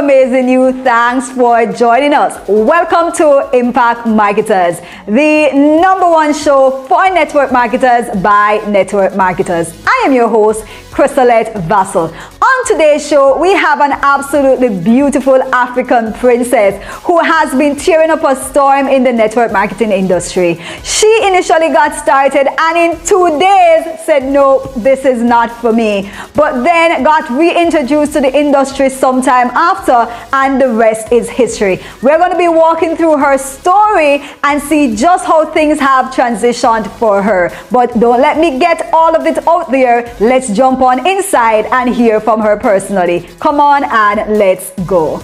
amazing you. Thanks for joining us. Welcome to Impact Marketers, the #1 show for network marketers by network marketers. I am your host, Crystalette Vassell. On today's show, we have an absolutely beautiful African princess who has been tearing up a storm in the network marketing industry. She initially got started and in 2 days said, no, this is not for me. But then got reintroduced to the industry sometime after, and the rest is history. We're going to be walking through her story and see just how things have transitioned for her. But don't let me get all of it out there. Let's jump on inside and hear from her personally. Come on and let's go.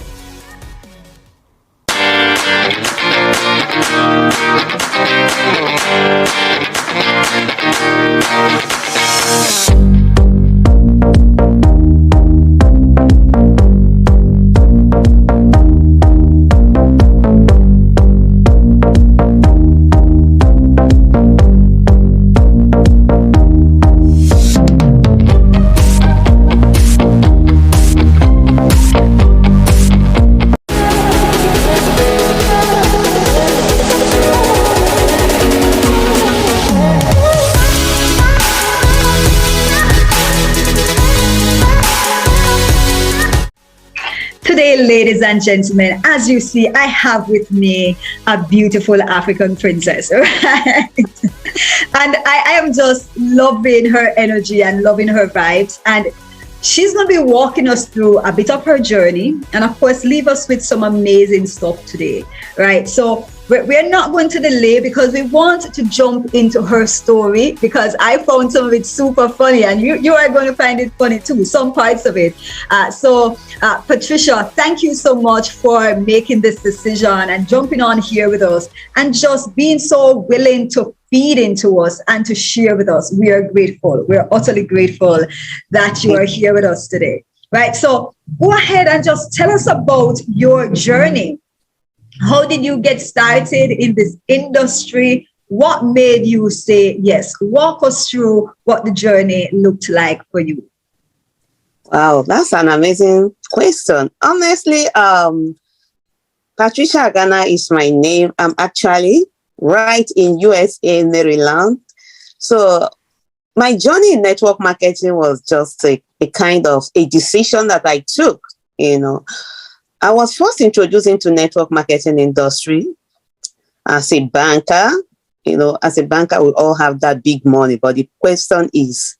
Today, ladies and gentlemen, as you see, I have with me a beautiful African princess, right? And I am just loving her energy and loving her vibes. And she's going to be walking us through a bit of her journey and, of course, leave us with some amazing stuff today, right? So we're not going to delay because we want to jump into her story, because I found some of it super funny, and you are going to find it funny too, some parts of it. So Patricia, thank you so much for making this decision and jumping on here with us and just being so willing to feed into us and to share with us. We are grateful. We're utterly grateful that you are here with us today, right? So go ahead and just tell us about your journey. How did you get started in this industry? What made you say yes? Walk us through what the journey looked like for you. Wow, that's an amazing question. Honestly, Patricia Ghana is my name. I'm actually right in USA, Maryland. So my journey in network marketing was just a kind of a decision that I took, I was first introduced into network marketing industry as a banker. As a banker, we all have that big money. But the question is,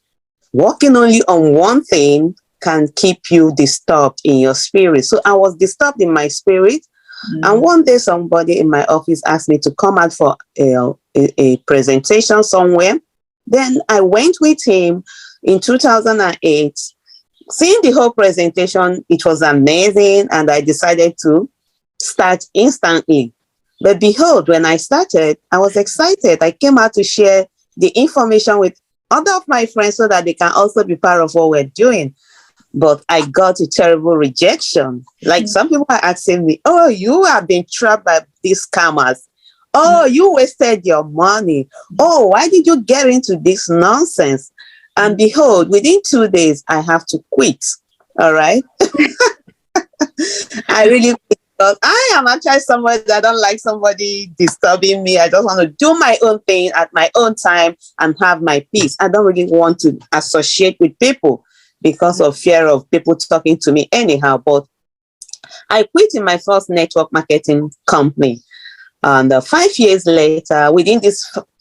working only on one thing can keep you disturbed in your spirit. So I was disturbed in my spirit. And one day somebody in my office asked me to come out for a presentation somewhere. Then I went with him in 2008. Seeing the whole presentation, it was amazing, and I decided to start instantly. But behold, when I started, I was excited. I came out to share the information with other of my friends so that they can also be part of what we're doing. But I got a terrible rejection. Like some people are asking me, oh, you have been trapped by these scammers. Oh, you wasted your money. Oh, why did you get into this nonsense? And behold, within 2 days, I have to quit. All right. I really, because I am actually somebody that don't like somebody disturbing me. I just want to do my own thing at my own time and have my peace. I don't really want to associate with people because of fear of people talking to me anyhow. But I quit in my first network marketing company. And 5 years later, within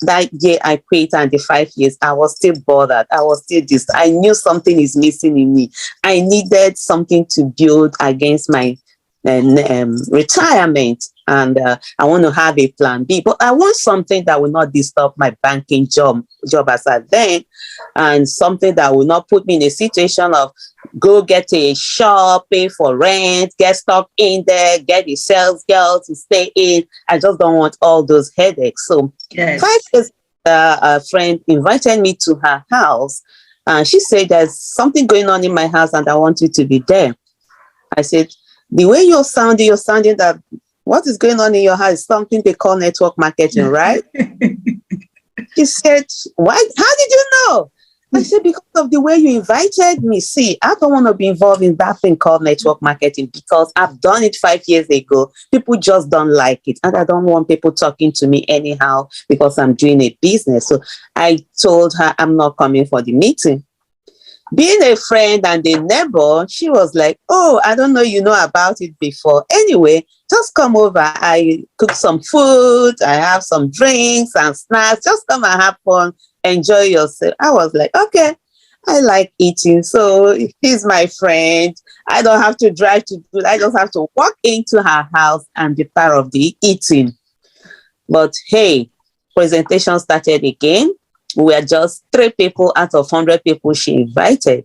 that year I quit, and the 5 years, I was still bothered. I was still I knew something is missing in me. I needed something to build against my retirement, and I want to have a plan B. But I want something that will not disturb my banking job as at then, and something that will not put me in a situation of go get a shop, pay for rent, get stuck in there, get the sales girl to stay in. I just don't want all those headaches. So 5 years, a friend invited me to her house, and she said, there's something going on in my house and I want you to be there. I said, the way you're sounding that what is going on in your house is something they call network marketing, right? She said, what? How did you know? I said, because of the way you invited me. See, I don't want to be involved in that thing called network marketing because I've done it 5 years ago. People just don't like it. And I don't want people talking to me anyhow because I'm doing a business. So I told her I'm not coming for the meeting. Being a friend and a neighbor, she was like, oh, I don't know, you know about it before. Anyway, just come over. I cook some food. I have some drinks and snacks. Just come and have fun. Enjoy yourself. I was like, okay, I like eating. So he's my friend. I don't have to drive to do it. I just have to walk into her house and be part of the eating. But hey, presentation started again. We were just 3 people out of 100 people she invited.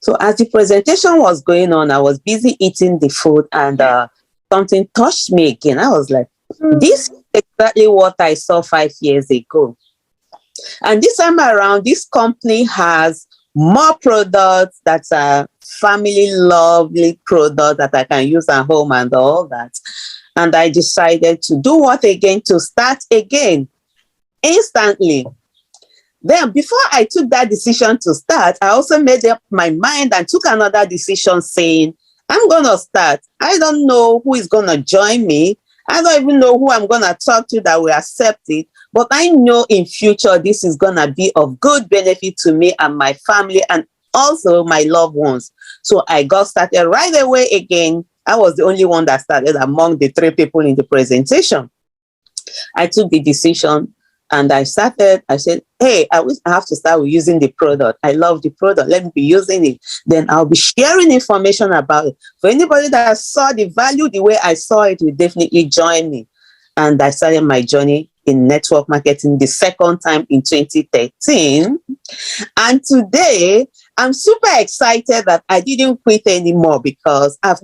So as the presentation was going on, I was busy eating the food and something touched me again. I was like, this is exactly what I saw 5 years ago. And this time around, this company has more products that are family lovely products that I can use at home and all that. And I decided to do what again? To start again instantly. Then before I took that decision to start, I also made up my mind and took another decision saying, I'm going to start. I don't know who is going to join me. I don't even know who I'm going to talk to that will accept it. But I know in future, this is going to be of good benefit to me and my family and also my loved ones. So I got started right away again. I was the only one that started among the 3 people in the presentation. I took the decision and I started. I said, hey, I have to start with using the product. I love the product. Let me be using it. Then I'll be sharing information about it. For anybody that saw the value the way I saw it, will definitely join me. And I started my journey in network marketing the second time in 2013. And today, I'm super excited that I didn't quit anymore because I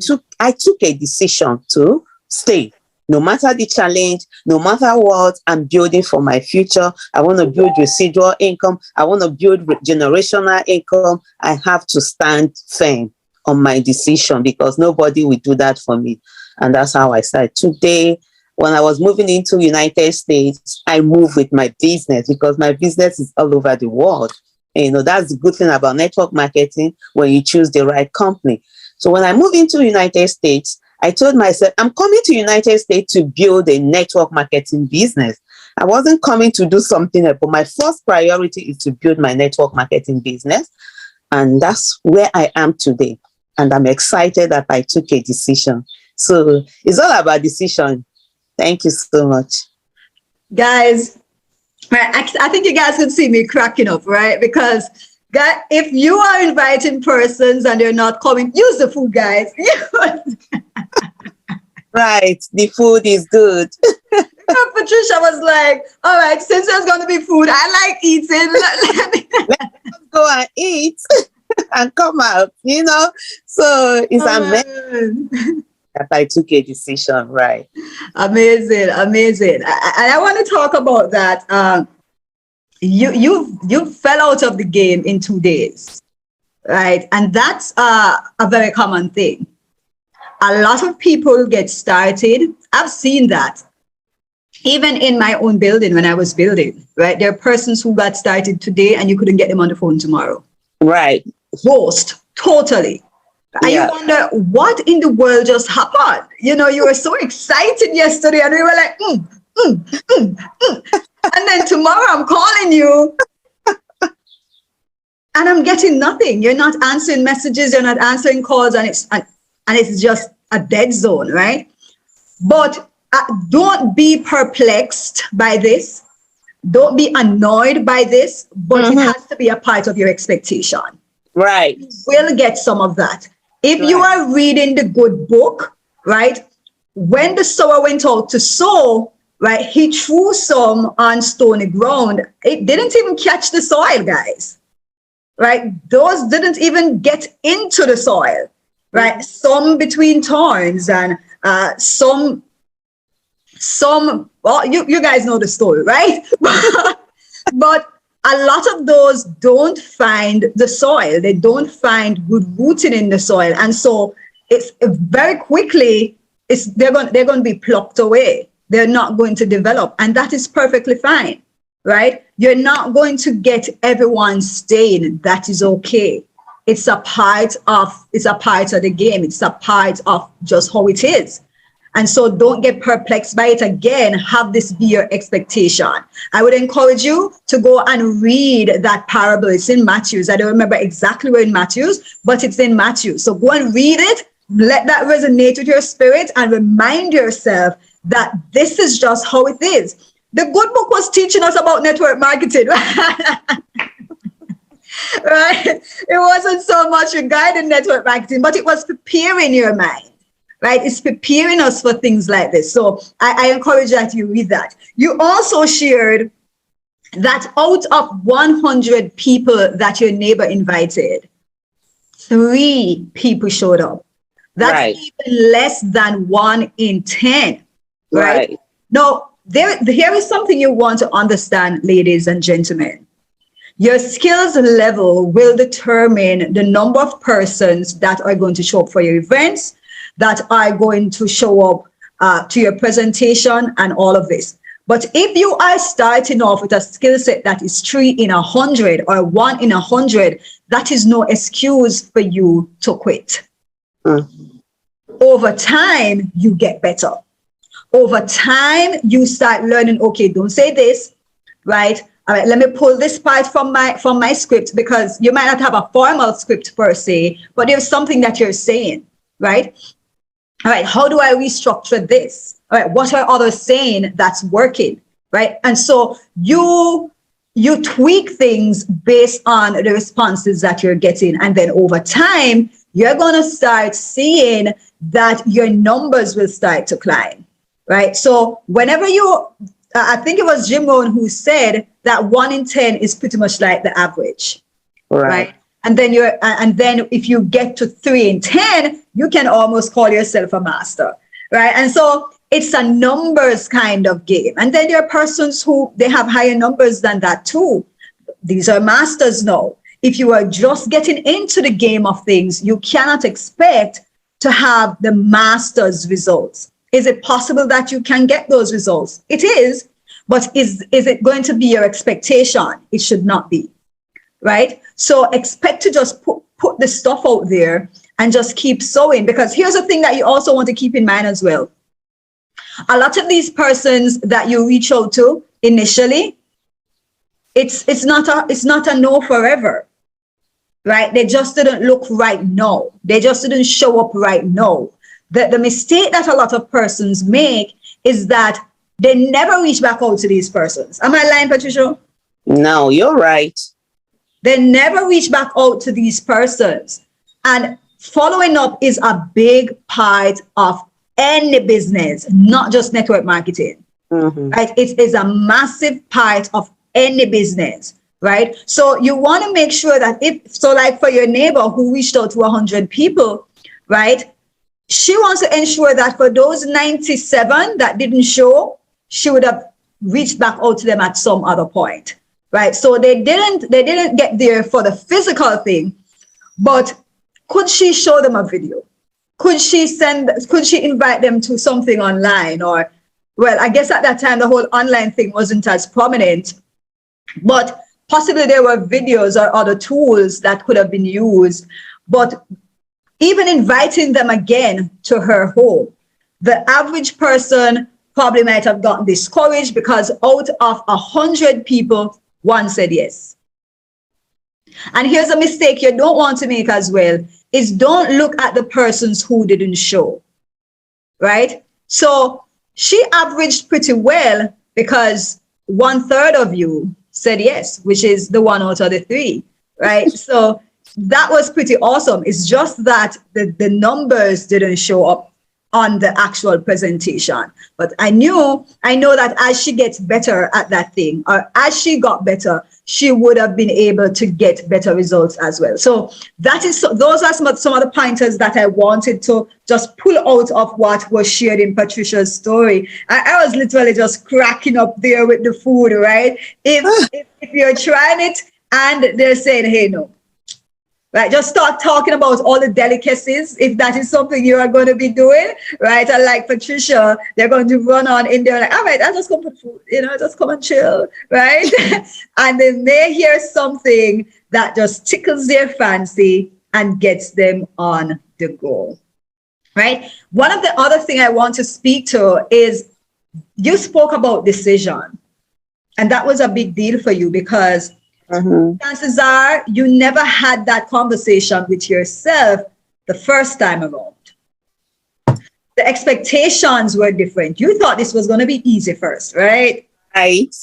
took a decision to stay. No matter the challenge, no matter what, I'm building for my future. I want to build residual income. I want to build generational income. I have to stand firm on my decision because nobody will do that for me. And that's how I started. Today, when I was moving into United States, I moved with my business because my business is all over the world. And, you know, that's the good thing about network marketing when you choose the right company. So when I moved into United States, I told myself, I'm coming to United States to build a network marketing business. I wasn't coming to do something else, but my first priority is to build my network marketing business. And that's where I am today. And I'm excited that I took a decision. So it's all about decision. Thank you so much. Guys, I think you guys could see me cracking up, right? Because guys, if you are inviting persons and they're not coming, use the food, guys. Right, the food is good. Patricia was like, all right, since there's going to be food, I like eating. Let's go and eat and come out, you know? So it's amazing that I took a decision, right? Amazing. And I want to talk about that. You fell out of the game in 2 days, right? And that's a very common thing. A lot of people get started. I've seen that. Even in my own building when I was building, right? There are persons who got started today and you couldn't get them on the phone tomorrow. Right. Ghost, totally. And you wonder, what in the world just happened? You know, you were so excited yesterday and we were like, And then tomorrow I'm calling you and I'm getting nothing. You're not answering messages, you're not answering calls, and it's just a dead zone, right? But don't be perplexed by this. Don't be annoyed by this, but it has to be a part of your expectation. Right. You will get some of that. If you are reading the good book, right? When the sower went out to sow, right, he threw some on stony ground. It didn't even catch the soil, guys. Right? Those didn't even get into the soil. Right? Some between thorns and some, well, you guys know the story, right? But a lot of those don't find the soil. They don't find good rooting in the soil. And so it's very quickly, they're going to be plucked away. They're not going to develop. And that is perfectly fine. right? You're not going to get everyone staying. That is okay. It's a part of the game. It's a part of just how it is. And so don't get perplexed by it again. Have this be your expectation. I would encourage you to go and read that parable. It's in Matthews. I don't remember exactly where in Matthews, but it's in Matthews. So go and read it. Let that resonate with your spirit and remind yourself that this is just how it is. The good book was teaching us about network marketing. Right? It wasn't so much regarding network marketing, but it was preparing your mind. Right? It's preparing us for things like this. So I encourage that you read that. You also shared that out of 100 people that your neighbor invited, 3 people showed up. That's Right. even less than 1 in 10. Right? Now, here is something you want to understand, ladies and gentlemen. Your skills level will determine the number of persons that are going to show up for your events, that are going to show up to your presentation and all of this. But if you are starting off with a skill set that is 3 in 100 or 1 in 100, that is no excuse for you to quit. Over time, you get better. Over time, you start learning, okay, don't say this, right? All right, let me pull this part from my script, because you might not have a formal script per se, but there's something that you're saying, right? All right, how do I restructure this? All right, what are others saying that's working, right? And so you tweak things based on the responses that you're getting. And then over time, you're going to start seeing that your numbers will start to climb, right? So whenever I think it was Jim Rohn who said that 1 in 10 is pretty much like the average, right? And then if you get to 3 in 10, you can almost call yourself a master, right? And so it's a numbers kind of game. And then there are persons who they have higher numbers than that too. These are masters now. If you are just getting into the game of things, you cannot expect to have the master's results. Is it possible that you can get those results? It is, but is it going to be your expectation? It should not be. Right? So expect to just put the stuff out there and just keep sowing, because here's the thing that you also want to keep in mind as well. A lot of these persons that you reach out to initially, it's not a no forever, right? They just didn't look right now. They just didn't show up right now. The mistake that a lot of persons make is that they never reach back out to these persons. Am I lying, Patricia? No, you're right. They never reach back out to these persons. And following up is a big part of any business, not just network marketing. Right? It is a massive part of any business, right? So you want to make sure that like for your neighbor who reached out to 100 people, right? She wants to ensure that for those 97 that didn't show, she would have reached back out to them at some other point. Right. So they didn't get there for the physical thing, but could she show them a video? Could she invite them to something online? Or, well, I guess at that time, the whole online thing wasn't as prominent, but possibly there were videos or other tools that could have been used. But even inviting them again to her home, the average person probably might have gotten discouraged, because out of 100 people, 1 said yes. And here's a mistake you don't want to make as well, is don't look at the persons who didn't show, right? So she averaged pretty well because 1/3 of you said yes, which is the 1 out of the 3, right? So that was pretty awesome. It's just that the numbers didn't show up on the actual presentation. But I know that as she gets better at that thing, or as she got better, she would have been able to get better results as well. So those are some of the pointers that I wanted to just pull out of what was shared in Patricia's story. I was literally just cracking up there with the food, right? If you're trying it and they're saying, hey, no, right? Just start talking about all the delicacies if that is something you are going to be doing, right? And like Patricia, they're going to run on in there like, all right, I'll just come for food, just come and chill, right? And then they hear something that just tickles their fancy and gets them on the go, right? One of the other thing I want to speak to is you spoke about decision. And that was a big deal for you because chances are you never had that conversation with yourself the first time around. The expectations were different. You thought this was going to be easy first, right? Right.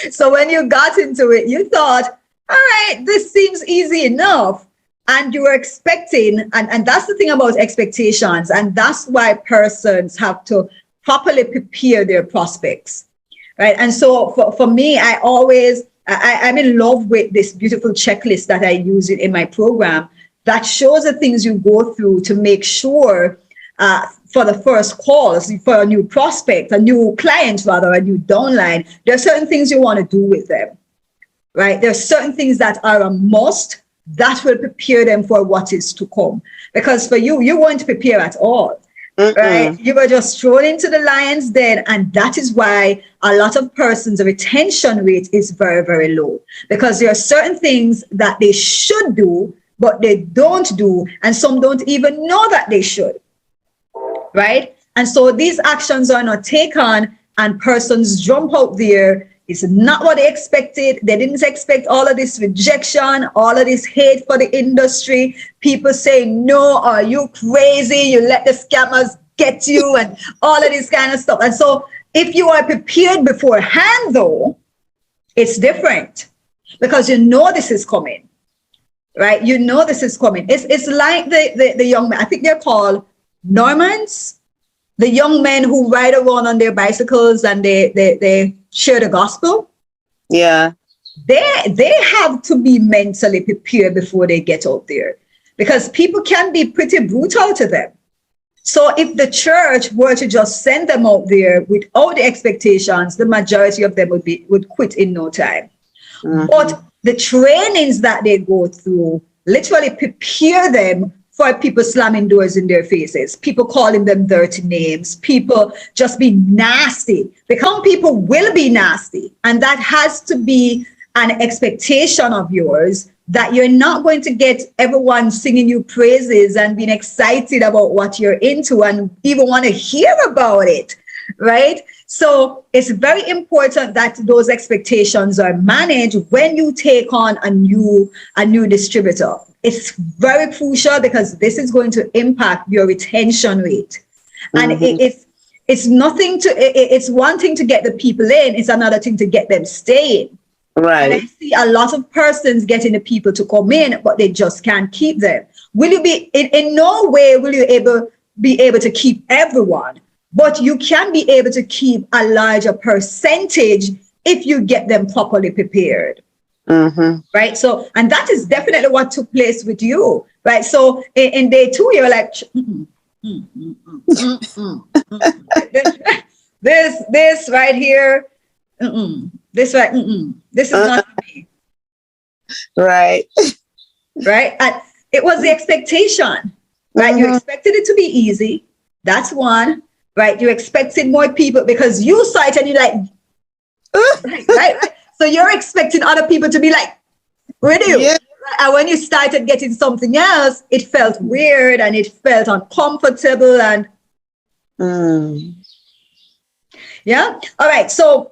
So when you got into it, you thought, all right, this seems easy enough. And you were expecting, and that's the thing about expectations. And that's why persons have to properly prepare their prospects, right? And so for me, I'm in love with this beautiful checklist that I use in my program that shows the things you go through to make sure for the first calls, for a new prospect, a new client, rather, a new downline, there are certain things you want to do with them, right? There are certain things that are a must that will prepare them for what is to come. Because for you weren't prepared at all. Right? You were just thrown into the lion's den, and that is why a lot of persons' retention rate is very, very low, because there are certain things that they should do, but they don't do, and some don't even know that they should, right? And so these actions are not taken, and persons jump out there. It's not what they expected. They didn't expect all of this rejection, all of this hate for the industry. People saying, no, are you crazy? You let the scammers get you and all of this kind of stuff. And so if you are prepared beforehand, though, it's different because you know this is coming, right? You know this is coming. It's like the young men. I think they're called Normans, the young men who ride around on their bicycles and they share the gospel. Yeah. They have to be mentally prepared before they get out there, because people can be pretty brutal to them. So if the church were to just send them out there without the expectations, the majority of them would quit in no time. But the trainings that they go through literally prepare them for people slamming doors in their faces, people calling them dirty names, people just being nasty, because some people will be nasty. And that has to be an expectation of yours, that you're not going to get everyone singing you praises and being excited about what you're into and even want to hear about it, right? So it's very important that those expectations are managed when you take on a new distributor. It's very crucial because this is going to impact your retention rate. And it's one thing to get the people in, it's another thing to get them staying. Right. And I see a lot of persons getting the people to come in, but they just can't keep them. Will you be, in no way will you be able to keep everyone, but you can be able to keep a larger percentage if you get them properly prepared. Right. So, and that is definitely what took place with you. Right. So in day 2, you're like, this right here, this right, this is not for me. Right. Right. And it was the expectation. Right. You expected it to be easy. That's one. Right. You expected more people because you saw it and you're like, right. So you're expecting other people to be like, really? Yeah. And when you started getting something else, it felt weird and it felt uncomfortable and yeah. All right. So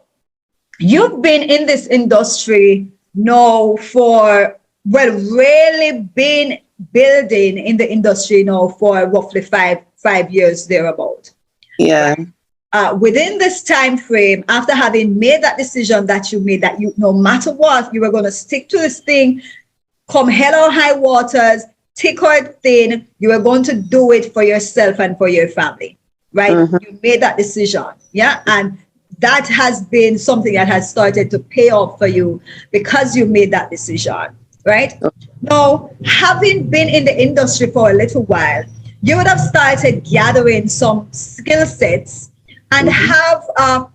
you've been in this industry now for, really been building in the industry now for roughly five years thereabout. Yeah. Within this time frame, after having made that decision that you made, that you, no matter what, you were going to stick to this thing, come hell or high waters, thick or thin, you were going to do it for yourself and for your family, right? You made that decision, yeah? And that has been something that has started to pay off for you because you made that decision, right? Now, having been in the industry for a little while, you would have started gathering some skill sets and have a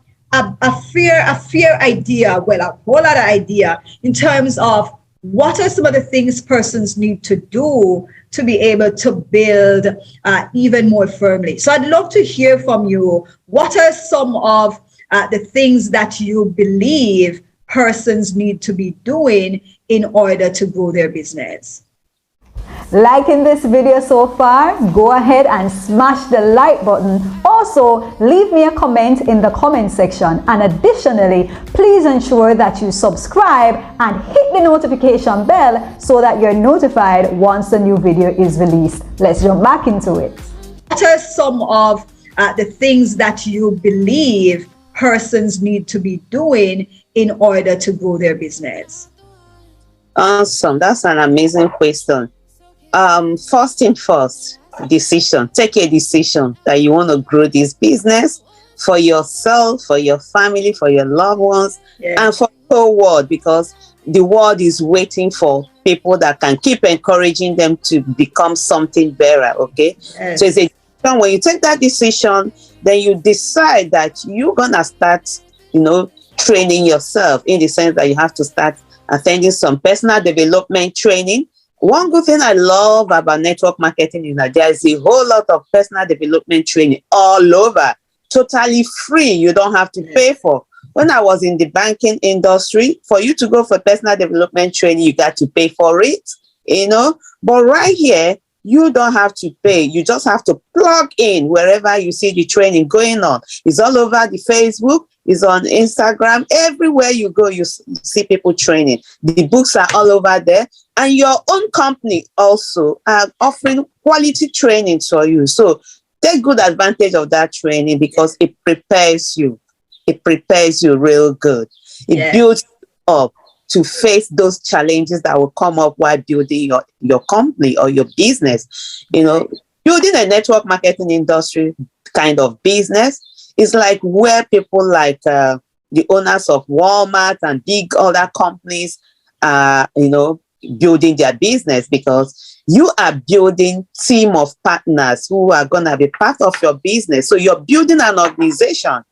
fair idea, well, a whole lot of idea in terms of what are some of the things persons need to do to be able to build even more firmly? So I'd love to hear from you. What are some of the things that you believe persons need to be doing in order to grow their business? Liking this video so far, go ahead and smash the like button. Also, leave me a comment in the comment section, and additionally, please ensure that you subscribe and hit the notification bell so that you're notified once a new video is released. Let's jump back into it. What are some of the things that you believe persons need to be doing in order to grow their business? Awesome. That's an amazing question. First thing first, decision. Take a decision that you want to grow this business for yourself, for your family, for your loved ones, and for the whole world, because the world is waiting for people that can keep encouraging them to become something better. Okay. Yes. So it's a, when you take that decision, then you decide that you're gonna start, training yourself, in the sense that you have to start attending some personal development training. One good thing I love about network marketing is that there is a whole lot of personal development training all over, totally free. You don't have to pay for. When I was in the banking industry, for you to go for personal development training, you got to pay for it, But right here, you don't have to pay. You just have to plug in wherever you see the training going on. It's all over the Facebook. It's on Instagram. Everywhere you go, you see people training. The books are all over there. And your own company also are offering quality training for you. So take good advantage of that training, because it prepares you. It prepares you real good. It builds you up to face those challenges that will come up while building your company or your business. Building a network marketing industry kind of business is like where people like the owners of Walmart and big other companies are, building their business, because you are building team of partners who are going to be part of your business. So you're building an organization.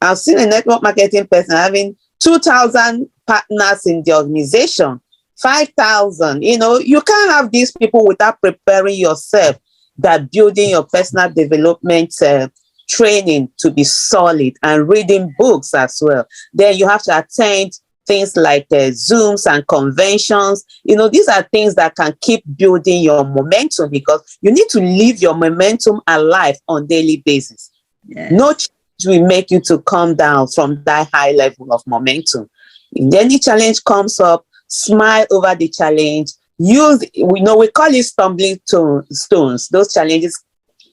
I've seen a network marketing person having 2,000 partners in the organization, 5,000. You can't have these people without preparing yourself, that building your personal development training to be solid, and reading books as well. Then you have to attend things like Zooms and conventions. These are things that can keep building your momentum, because you need to live your momentum alive on daily basis. Yes. No change will make you to come down from that high level of momentum. If any challenge comes up, smile over the challenge. We call it stumbling stones. Those challenges,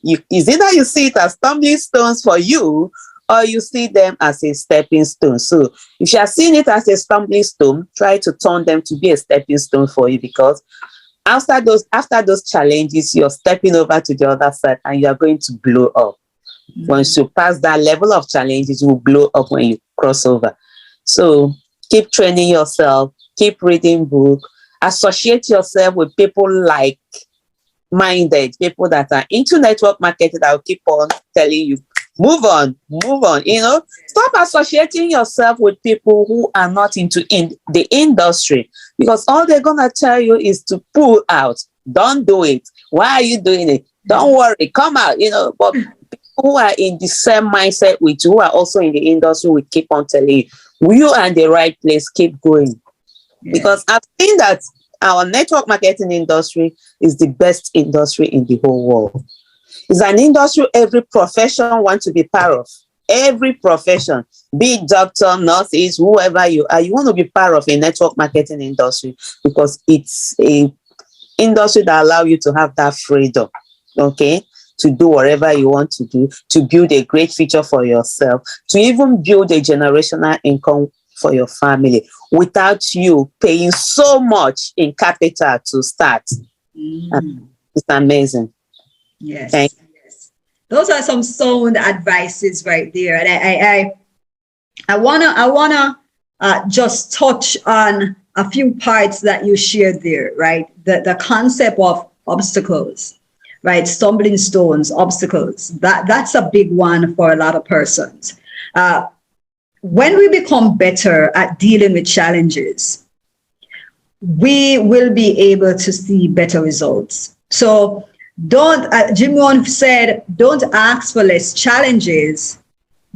is either you see it as stumbling stones for you, or you see them as a stepping stone. So if you are seeing it as a stumbling stone, try to turn them to be a stepping stone for you, because after those challenges, you're stepping over to the other side and you're going to blow up. Mm-hmm. Once you pass that level of challenges, you will blow up when you cross over. So keep training yourself, keep reading books, associate yourself with people like-minded, people that are into network marketing that will keep on telling you, move on. Stop associating yourself with people who are not into the industry, because all they're going to tell you is to pull out. Don't do it. Why are you doing it? Don't worry, come out, but people who are in the same mindset with you, who are also in the industry, will keep on telling you, you are in the right place, keep going. Yeah. Because I've seen that our network marketing industry is the best industry in the whole world. It's an industry every profession wants to be part of. Every profession, be it doctor, nurses, whoever you are, you want to be part of a network marketing industry, because it's a industry that allows you to have that freedom, okay, to do whatever you want to do, to build a great future for yourself, to even build a generational income for your family without you paying so much in capital to start. It's amazing. Yes. Yes. Those are some sound advices right there. And I wanna just touch on a few parts that you shared there, right? The concept of obstacles, right? Stumbling stones, obstacles. That's a big one for a lot of persons. When we become better at dealing with challenges, we will be able to see better results. So don't, Jim Rohn said, don't ask for less challenges,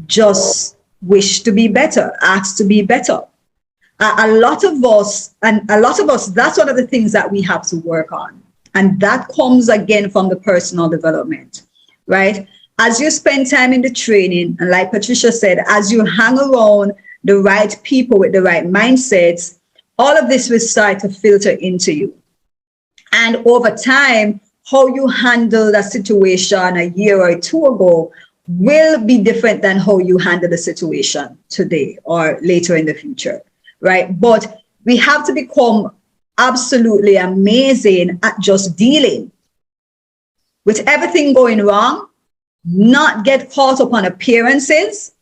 just wish to be better, ask to be better. A lot of us, that's one of the things that we have to work on. And that comes again from the personal development, right? As you spend time in the training, and like Patricia said, as you hang around the right people with the right mindsets, all of this will start to filter into you. And over time, how you handled a situation a year or two ago will be different than how you handle the situation today or later in the future, right? But we have to become absolutely amazing at just dealing with everything going wrong, not get caught up on appearances,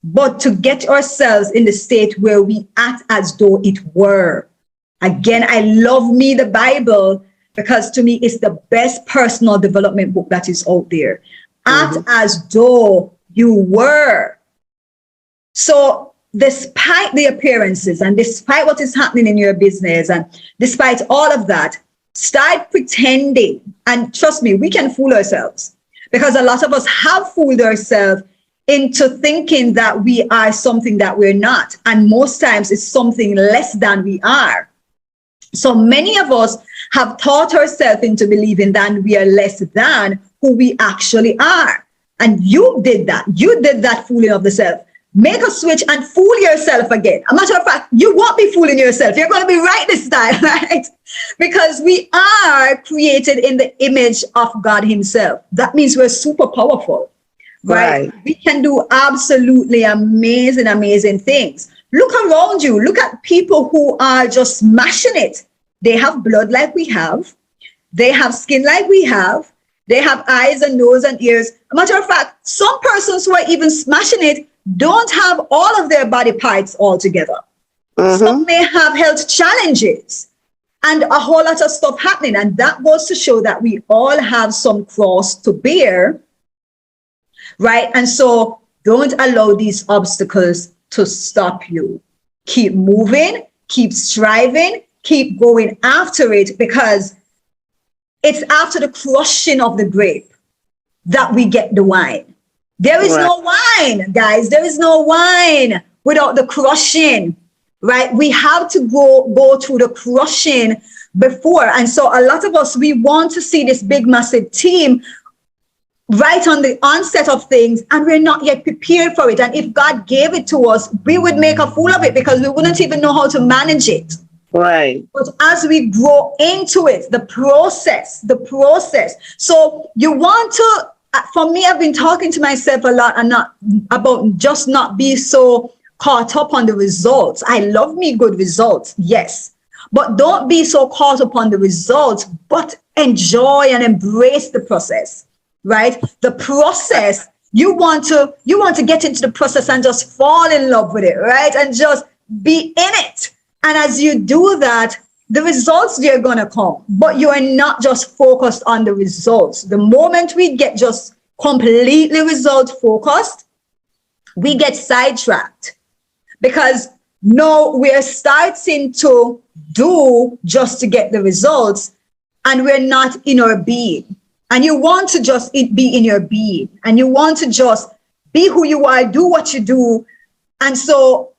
but to get ourselves in the state where we act as though it were. Again, I love me the Bible, because to me it's the best personal development book that is out there. Act as though you were. So despite the appearances and despite what is happening in your business and despite all of that, start pretending. And trust me, we can fool ourselves, because a lot of us have fooled ourselves into thinking that we are something that we're not. And most times it's something less than we are. So many of us have taught ourselves into believing that we are less than who we actually are. And you did that. You did that fooling of the self. Make a switch and fool yourself again. A matter of fact, you won't be fooling yourself. You're going to be right this time, right? Because we are created in the image of God himself. That means we're super powerful, right? We can do absolutely amazing, amazing things. Look around you. Look at people who are just smashing it. They have blood like we have. They have skin like we have. They have eyes and nose and ears. A matter of fact, some persons who are even smashing it don't have all of their body parts all together. Some may have health challenges and a whole lot of stuff happening. And that goes to show that we all have some cross to bear, right? And so don't allow these obstacles to stop you. Keep moving, keep striving, keep going after it, because it's after the crushing of the grape that we get the wine. There is no wine, guys. There is no wine without the crushing, right? We have to go through the crushing before. And so a lot of us, we want to see this big, massive team right on the onset of things, and we're not yet prepared for it. And if God gave it to us, we would make a fool of it because we wouldn't even know how to manage it. Right. But as we grow into it, the process. So you want to, for me, I've been talking to myself a lot and not about just not be so caught up on the results. I love me good results, yes. But don't be so caught up on the results, but enjoy and embrace the process, right? The process, you want to get into the process and just fall in love with it, right? And just be in it. And as you do that, the results, they're going to come, but you are not just focused on the results. The moment we get just completely result focused, we get sidetracked, because no, we're starting to do just to get the results, and we're not in our being. And you want to just be in your being, and you want to just be who you are, do what you do. And so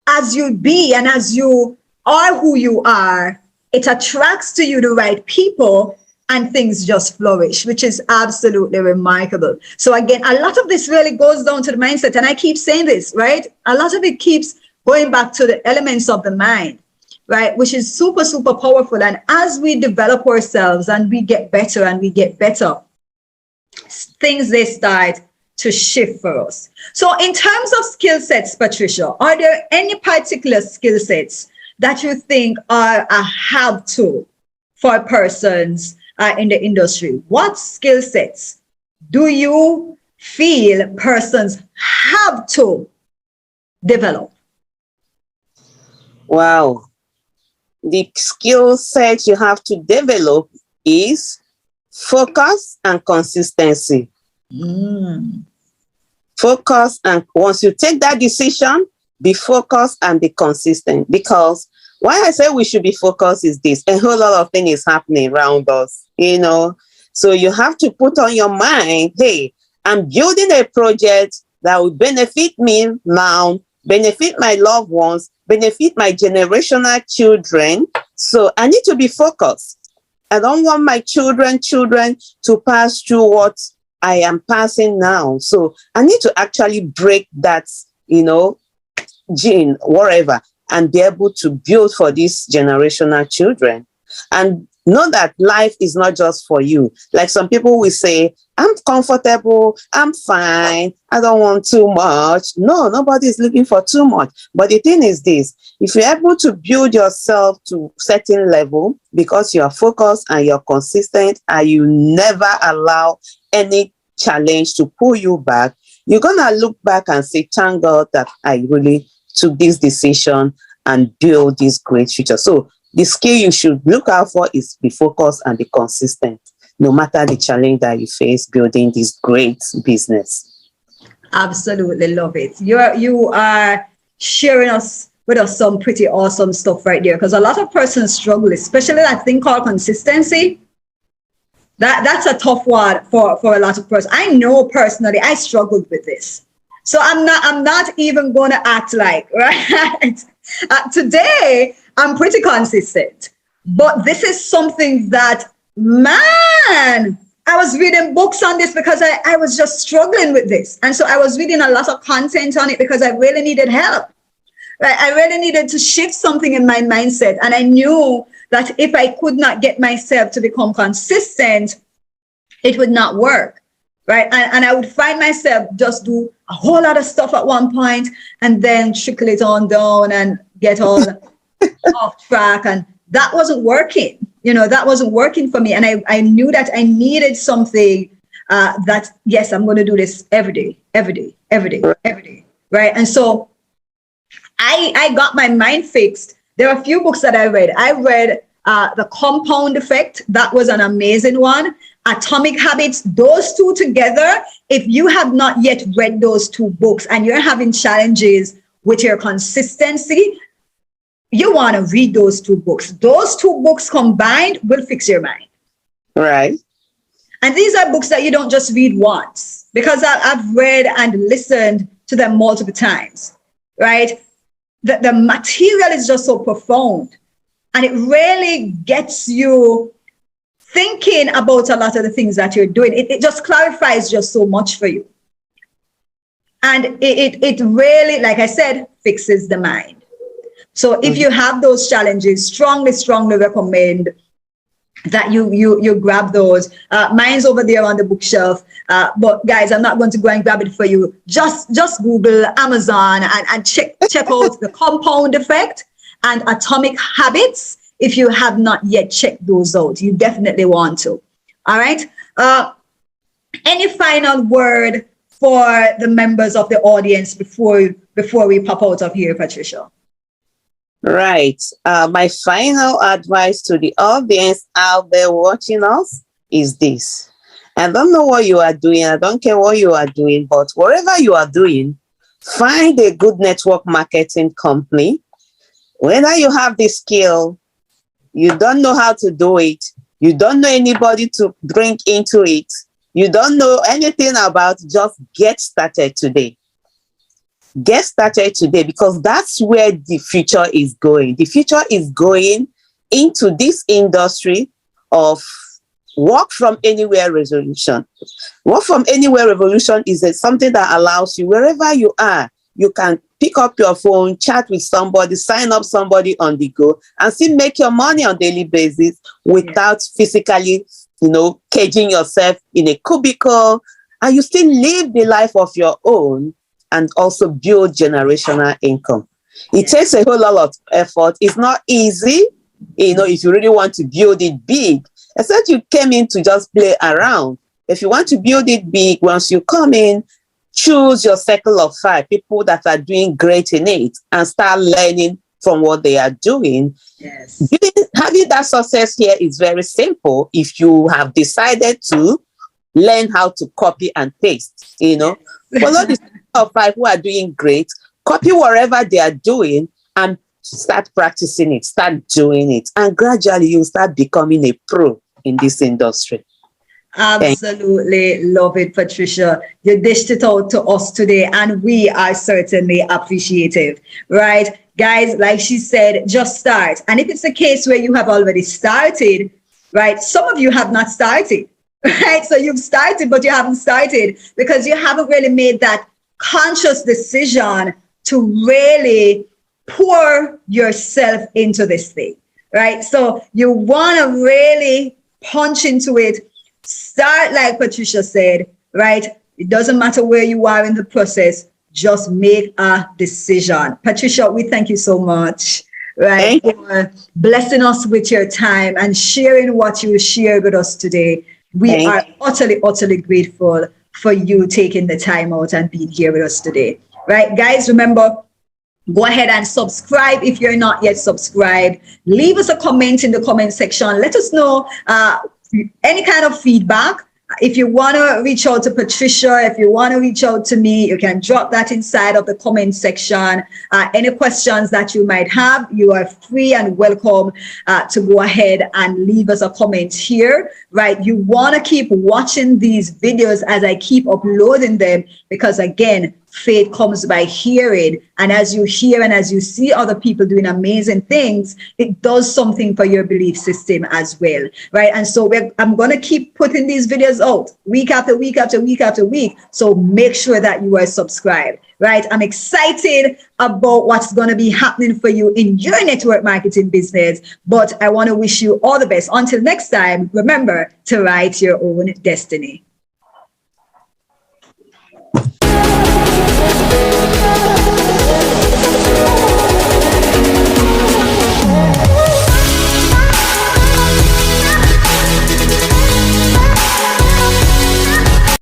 as you be and as you are who you are, it attracts to you the right people, and things just flourish, which is absolutely remarkable. So again, a lot of this really goes down to the mindset. And I keep saying this, right? A lot of it keeps going back to the elements of the mind, right? Which is super, super powerful. And as we develop ourselves and we get better and we get better, things, they start to shift for us. So in terms of skill sets, Patricia, are there any particular skill sets that you think are a have-to for persons in the industry? What skill sets do you feel persons have to develop? Wow. The skill set you have to develop is focus and consistency. Focus, and once you take that decision, be focused and be consistent, because Why I say we should be focused is this: a whole lot of things is happening around us, So you have to put on your mind, hey, I'm building a project that will benefit me now, benefit my loved ones, benefit my generational children. So I need to be focused. I don't want my children to pass through what I am passing now. So I need to actually break that, gene, whatever, and be able to build for these generational children. And know that life is not just for you. Like some people will say, I'm comfortable, I'm fine, I don't want too much. No, nobody is looking for too much. But the thing is this: if you're able to build yourself to certain level because you are focused and you're consistent and you never allow any challenge to pull you back, you're gonna look back and say, thank God that I really took this decision and build this great future. So the skill you should look out for is be focused and be consistent, no matter the challenge that you face building this great business. Absolutely love it. You are sharing with us some pretty awesome stuff right there, because a lot of persons struggle, especially that thing called consistency. That's a tough one for a lot of persons. I know personally I struggled with this. So I'm not even going to act like, right? Today, I'm pretty consistent. But this is something that, man, I was reading books on this because I was just struggling with this. And so I was reading a lot of content on it because I really needed help. Right? I really needed to shift something in my mindset. And I knew that if I could not get myself to become consistent, it would not work. Right. And I would find myself just do a whole lot of stuff at one point and then trickle it on down and get all off track. And that wasn't working. That wasn't working for me. And I knew that I needed something that, yes, I'm going to do this every day. Right. And so I got my mind fixed. There are a few books that I read. I read The Compound Effect. That was an amazing one. Atomic Habits, those two together. If you have not yet read those two books and you're having challenges with your consistency, you want to read those two books. Those two books combined will fix your mind. Right. And these are books that you don't just read once, because I've read and listened to them multiple times, right? The material is just so profound, and it really gets you thinking about a lot of the things that you're doing. It just clarifies just so much for you. And it really, like I said, fixes the mind. So if you have those challenges, strongly recommend that you grab those. Mine's over there on the bookshelf. But guys, I'm not going to go and grab it for you. Just Google Amazon and check out The Compound Effect and Atomic Habits. If you have not yet checked those out, you definitely want to. All right. Any final word for the members of the audience before we pop out of here, Patricia? Right. My final advice to the audience out there watching us is this. I don't know what you are doing. I don't care what you are doing, but whatever you are doing, find a good network marketing company. Whether you have the skill, you don't know how to do it, you don't know anybody to bring into it, you don't know anything about, just get started today. Get started today, because that's where the future is going. The future is going into this industry of work from anywhere resolution. Work from anywhere revolution is something that allows you, wherever you are, you can pick up your phone, chat with somebody, sign up somebody on the go, and still make your money on a daily basis without physically, caging yourself in a cubicle, and you still live the life of your own and also build generational income. It takes a whole lot of effort. It's not easy, if you really want to build it big, except you came in to just play around. If you want to build it big, once you come in, choose your circle of 5 people that are doing great in it and start learning from what they are doing. Yes. Having that success here is very simple if you have decided to learn how to copy and paste. Follow the circle of 5 who are doing great, copy whatever they are doing, and start practicing it, start doing it, and gradually you start becoming a pro in this industry. Absolutely love it, Patricia. You dished it out to us today, and we are certainly appreciative, right? Guys, like she said, just start. And if it's a case where you have already started, right? Some of you have not started, right? So you've started, but you haven't started because you haven't really made that conscious decision to really pour yourself into this thing, right? So you want to really punch into it. Start like Patricia said, right? It doesn't matter where you are in the process. Just make a decision. Patricia, we thank you so much, right, for blessing us with your time and sharing what you shared with us today. We are utterly, utterly grateful for you taking the time out and being here with us today. Right, guys, remember, go ahead and subscribe if you're not yet subscribed. Leave us a comment in the comment section. Let us know any kind of feedback. If you want to reach out to Patricia, if you want to reach out to me, you can drop that inside of the comment section. Any questions that you might have, you are free and welcome to go ahead and leave us a comment here, right? You want to keep watching these videos as I keep uploading them, because again, faith comes by hearing. And as you hear and as you see other people doing amazing things, it does something for your belief system as well, right? And so I'm going to keep putting these videos out week after week after week after week. So make sure that you are subscribed, right? I'm excited about what's going to be happening for you in your network marketing business. But I want to wish you all the best. Until next time, remember to write your own destiny.